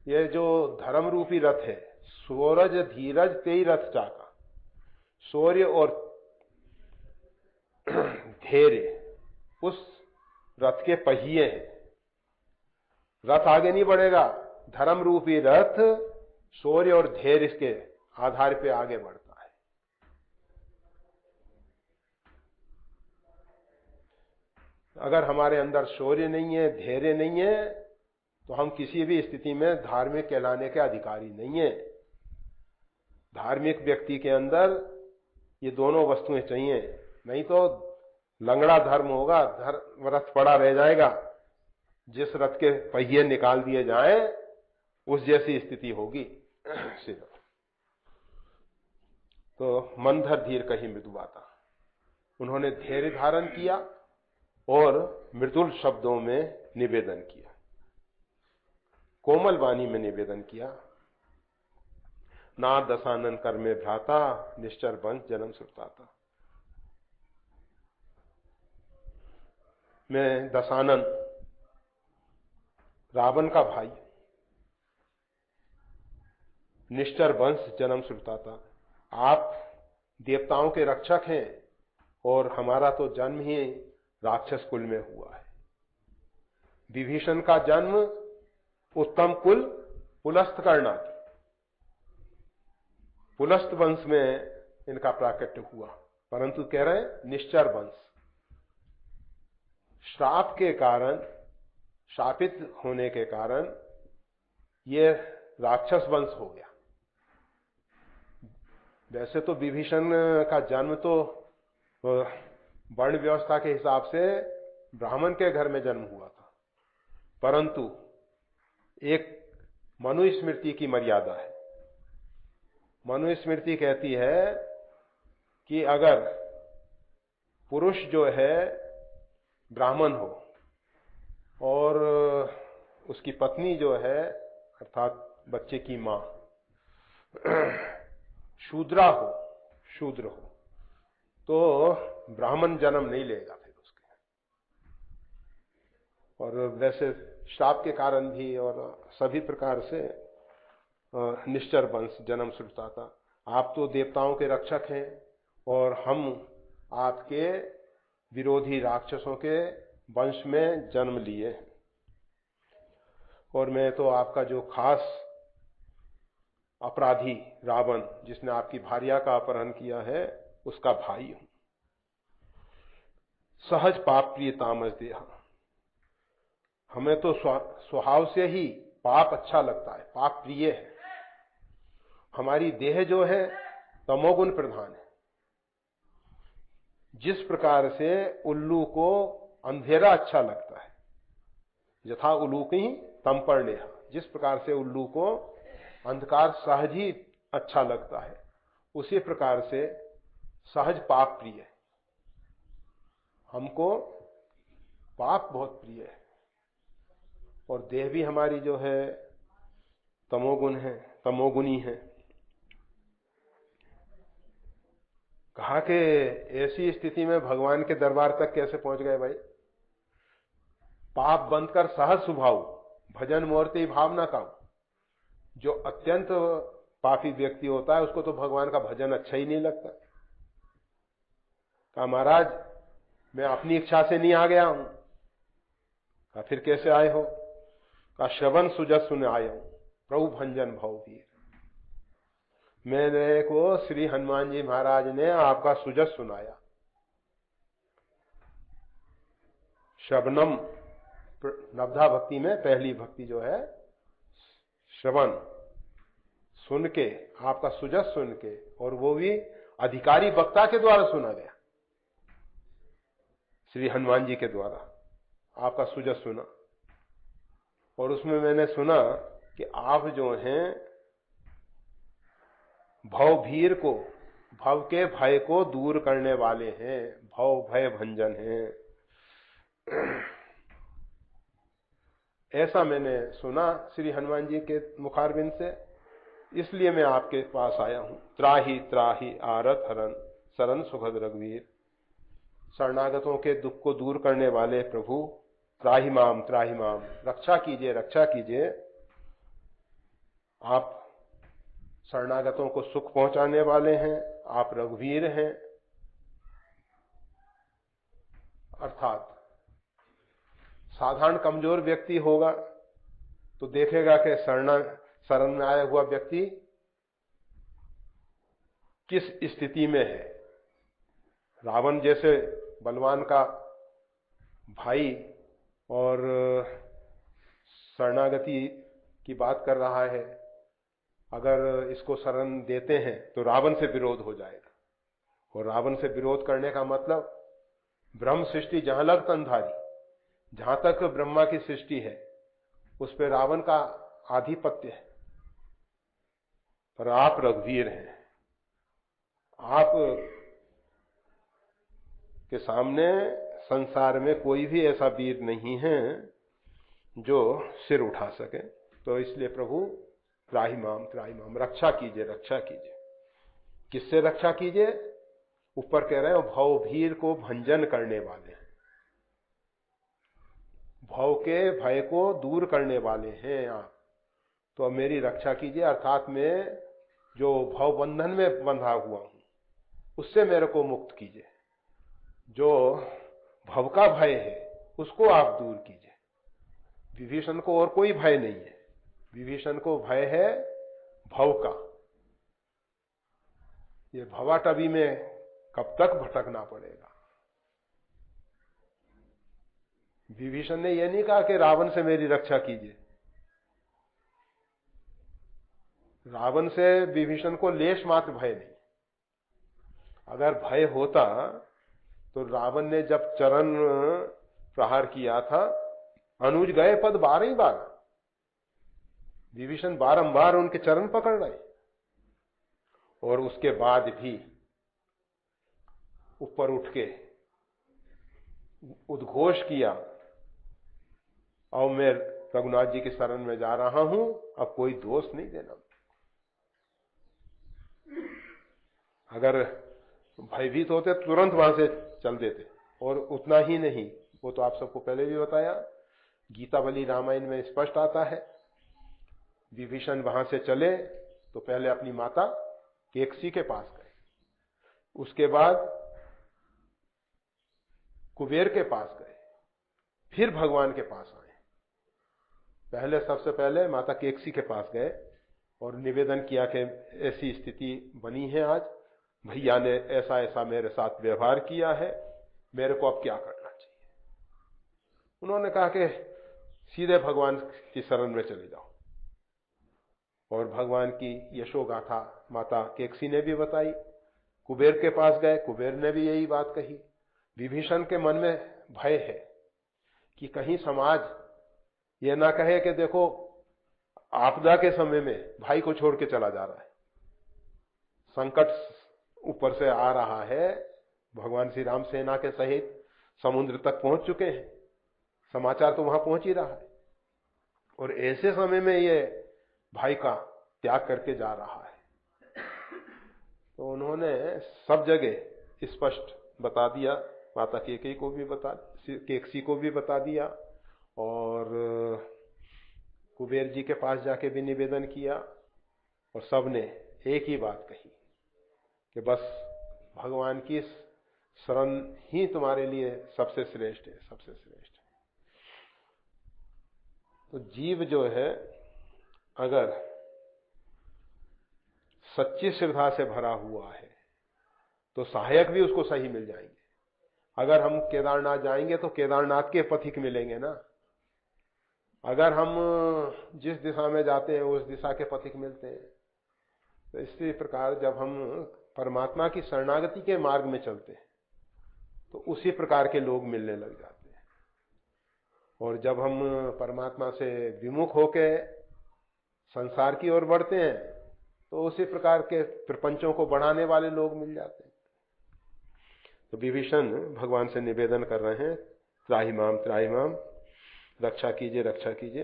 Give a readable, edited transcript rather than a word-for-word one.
ये जो धर्म रूपी रथ है, सूरज धीरज तेई रथ चाका, शौर्य और धैर्य उस रथ के पहिए हैं। रथ आगे नहीं बढ़ेगा, धर्म रूपी रथ शौर्य और धैर्य के आधार पे आगे बढ़ता है। अगर हमारे अंदर शौर्य नहीं है, धैर्य नहीं है, तो हम किसी भी स्थिति में धार्मिक कहलाने के अधिकारी नहीं है। धार्मिक व्यक्ति के अंदर ये दोनों वस्तुएं चाहिए, नहीं तो लंगड़ा धर्म होगा, रथ पड़ा रह जाएगा। जिस रथ के पहिए निकाल दिए जाएं उस जैसी स्थिति होगी। तो मंथर धीर कहीं मृदुवाता, उन्होंने धैर्य धारण किया और मृदुल शब्दों में निवेदन किया, कोमल वाणी में निवेदन किया। ना दशानन कर में भ्राता, निश्चर वंश जन्म सुरताता। मैं दशानन, रावण का भाई, निश्चर वंश जन्म सुरताता। आप देवताओं के रक्षक हैं और हमारा तो जन्म ही राक्षस कुल में हुआ है। विभीषण का जन्म उत्तम कुल पुलस्त करना, पुलस्त वंश में इनका प्राकट्य हुआ, परंतु कह रहे हैं निश्चर वंश। श्राप के कारण, शापित होने के कारण ये राक्षस वंश हो गया। वैसे तो विभीषण का जन्म तो वर्ण व्यवस्था के हिसाब से ब्राह्मण के घर में जन्म हुआ था, परंतु एक मनुस्मृति की मर्यादा है। मनुस्मृति कहती है कि अगर पुरुष जो है ब्राह्मण हो और उसकी पत्नी जो है अर्थात बच्चे की मां शूद्र हो, तो ब्राह्मण जन्म नहीं लेगा फिर उसके। और वैसे श्राप के कारण भी और सभी प्रकार से निश्चर वंश जन्म सुरताता। आप तो देवताओं के रक्षक हैं और हम आपके विरोधी राक्षसों के वंश में जन्म लिए हैं, और मैं तो आपका जो खास अपराधी रावण, जिसने आपकी भार्या का अपहरण किया है, उसका भाई हूं। सहज पाप प्रिय तामस देहा, हमें तो स्वभाव से ही पाप अच्छा लगता है, पाप प्रिय है। हमारी देह जो है तमोगुण प्रधान है। जिस प्रकार से उल्लू को अंधेरा अच्छा लगता है, यथा उल्लूकी तम पर्णेह, जिस प्रकार से उल्लू को अंधकार सहज ही अच्छा लगता है, उसी प्रकार से सहज पाप प्रिय है। हमको पाप बहुत प्रिय है, और देह भी हमारी जो है तमोगुणी है। कहा कि ऐसी स्थिति में भगवान के दरबार तक कैसे पहुंच गए भाई? पाप बंद कर सहज स्वभाव, भजन मूर्ति भावना का। जो अत्यंत पापी व्यक्ति होता है उसको तो भगवान का भजन अच्छा ही नहीं लगता। कहा महाराज मैं अपनी इच्छा से नहीं आ गया हूं। कहा फिर कैसे आए हो? कहा श्रवण सुजस सुन आया हूं, प्रभु भंजन भव वीर। मेरे को श्री हनुमान जी महाराज ने आपका सुजस सुनाया। श्रवणम, नवधा भक्ति में पहली भक्ति जो है श्रवण, सुन के, आपका सुजस सुन के, और वो भी अधिकारी वक्ता के द्वारा सुना गया, श्री हनुमान जी के द्वारा आपका सुजस सुना। और उसमें मैंने सुना कि आप जो हैं भव भीर को, भव के भय को दूर करने वाले हैं, भव भय भंजन हैं। ऐसा मैंने सुना श्री हनुमान जी के मुखारबिंद से, इसलिए मैं आपके पास आया हूं। त्राही त्राही आरत हरन शरण सुखद रघुवीर। शरणागतों के दुख को दूर करने वाले प्रभु, त्राही माम, रक्षा कीजिए, रक्षा कीजिए। आप शरणागतों को सुख पहुंचाने वाले हैं, आप रघुवीर हैं। अर्थात साधारण कमजोर व्यक्ति होगा तो देखेगा कि शरण में आया हुआ व्यक्ति किस स्थिति में है। रावण जैसे बलवान का भाई और शरणागति की बात कर रहा है, अगर इसको शरण देते हैं तो रावण से विरोध हो जाएगा, और रावण से विरोध करने का मतलब ब्रह्म सृष्टि जहां लग तंधारी, जहां तक ब्रह्मा की सृष्टि है उस पर रावण का आधिपत्य है। पर आप रघुवीर हैं, आप के सामने संसार में कोई भी ऐसा वीर नहीं है जो सिर उठा सके। तो इसलिए प्रभु त्राहिमाम त्राहिमाम, रक्षा कीजिए, रक्षा कीजिए। किससे रक्षा कीजिए? ऊपर कह रहे हैं भवभीर को भंजन करने वाले हैं, भव के भय को दूर करने वाले हैं आप। तो अब मेरी रक्षा कीजिए, अर्थात मैं जो भव बंधन में बंधा हुआ हूं उससे मेरे को मुक्त कीजिए। जो भव का भय है उसको आप दूर कीजिए। विभीषण को और कोई भय नहीं है, विभीषण को भय है भव का। ये भवाटवी में कब तक भटकना पड़ेगा। विभीषण ने यह नहीं कहा कि रावण से मेरी रक्षा कीजिए। रावण से विभीषण को लेश मात्र भय नहीं। अगर भय होता तो रावण ने जब चरण प्रहार किया था, अनुज गए पद 12 विभीषण बारंबार उनके चरण पकड़ रहे, और उसके बाद भी ऊपर उठ के उद्घोष किया, और मैं रघुनाथ जी के शरण में जा रहा हूं, अब कोई दोष नहीं देना। अगर भयभीत होते तुरंत वहां से चल देते। और उतना ही नहीं, वो तो आप सबको पहले भी बताया, गीतावली रामायण में स्पष्ट आता है। विभीषण वहां से चले तो पहले अपनी माता केकसी के पास गए, उसके बाद कुबेर के पास गए, फिर भगवान के पास आए। पहले सबसे पहले माता केकसी के पास गए और निवेदन किया कि ऐसी स्थिति बनी है, आज भैया ने ऐसा ऐसा मेरे साथ व्यवहार किया है, मेरे को अब क्या करना चाहिए। उन्होंने कहा कि सीधे भगवान की शरण में चले जाओ। और भगवान की यशोगाथा माता केकसी ने भी बताई। कुबेर के पास गए, कुबेर ने भी यही बात कही। विभीषण के मन में भय है कि कहीं समाज ये ना कहे कि देखो आपदा के समय में भाई को छोड़ के चला जा रहा है, संकट ऊपर से आ रहा है, भगवान श्री राम सेना के सहित समुद्र तक पहुंच चुके हैं, समाचार तो वहां पहुंच ही रहा है, और ऐसे समय में ये भाई का त्याग करके जा रहा है। तो उन्होंने सब जगह स्पष्ट बता दिया, माता केकई को भी केकसी को भी बता दिया, और कुबेर जी के पास जाके भी निवेदन किया, और सबने एक ही बात कही कि बस भगवान की शरण ही तुम्हारे लिए सबसे श्रेष्ठ है, सबसे श्रेष्ठ है। तो जीव जो है अगर सच्ची श्रद्धा से भरा हुआ है तो सहायक भी उसको सही मिल जाएंगे। अगर हम केदारनाथ जाएंगे तो केदारनाथ के पथिक मिलेंगे ना, अगर हम जिस दिशा में जाते हैं उस दिशा के पथिक मिलते हैं। तो इसी प्रकार जब हम परमात्मा की शरणागति के मार्ग में चलते हैं तो उसी प्रकार के लोग मिलने लग जाते हैं, और जब हम परमात्मा से विमुख होकर संसार की ओर बढ़ते हैं तो उसी प्रकार के प्रपंचों को बढ़ाने वाले लोग मिल जाते हैं। तो विभीषण भगवान से निवेदन कर रहे हैं, त्राहिमाम त्राहिमाम, रक्षा कीजिए, रक्षा कीजिए।